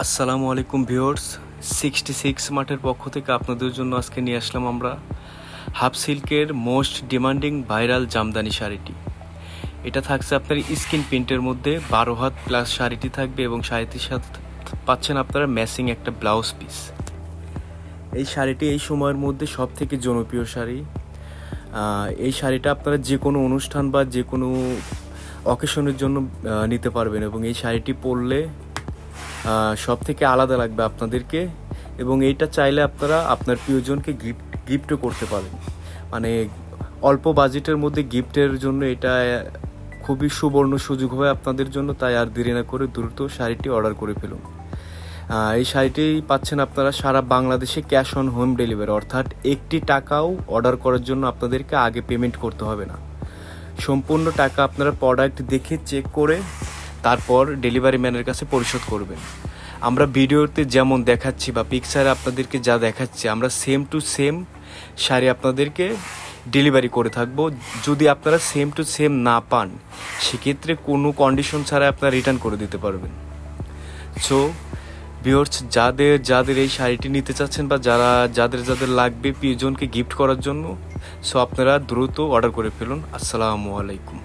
আসসালামু আলাইকুম ভিউয়ার্স, 66 মার্টের পক্ষ থেকে আপনাদের জন্য আজকে নিয়ে আসলাম আমরা হাফ সিল্কের মোস্ট ডিমান্ডিং ভাইরাল জামদানি শাড়িটি। এটা থাকছে আপনার স্কিন প্রিন্টের মধ্যে 12 হাত প্লাস শাড়িটি থাকবে এবং শাড়িটির সাথে পাচ্ছেন আপনারা ম্যাচিং একটা ব্লাউজ পিস। এই শাড়িটি এই সময়ের মধ্যে সব থেকে জনপ্রিয় শাড়ি। এই শাড়িটা আপনারা যে কোনো অনুষ্ঠান বা যে কোনো অকেশনের জন্য নিতে পারবেন এবং এই শাড়িটি পরলে সব থেকে আলাদা লাগবে আপনাদেরকে এবং এইটা চাইলে আপনারা আপনার প্রিয়জনকে গিফটও করতে পারেন। মানে অল্প বাজেটের মধ্যে গিফটের জন্য এটা খুবই সুবর্ণ সুযোগ হবে আপনাদের জন্য। তাই আর দেরি না করে দ্রুত শাড়িটি অর্ডার করে ফেলুন। এই শাড়িটি পাচ্ছেন আপনারা সারা বাংলাদেশে ক্যাশ অন হোম ডেলিভারি, অর্থাৎ একটি টাকাও অর্ডার করার জন্য আপনাদেরকে আগে পেমেন্ট করতে হবে না। সম্পূর্ণ টাকা আপনারা প্রোডাক্ট দেখে চেক করে তারপর ডেলিভারি ম্যানের কাছে পরিশোধ করবেন। আমরা ভিডিওতে যেমন দেখাচ্ছি বা পিকচারে আপনাদেরকে যা দেখাচ্ছি, আমরা সেম টু সেম শাড়ি আপনাদেরকে ডেলিভারি করে থাকবো। যদি আপনারা সেম টু সেম না পান, সেক্ষেত্রে কোনো কন্ডিশন ছাড়া আপনারা রিটার্ন করে দিতে পারবেন। সো ভিউয়ার্স, যাদের এই শাড়িটি নিতে চাচ্ছেন বা যাদের লাগবে প্রিয়জনকে গিফট করার জন্য, সো আপনারা দ্রুত অর্ডার করে ফেলুন। আসসালামু আলাইকুম।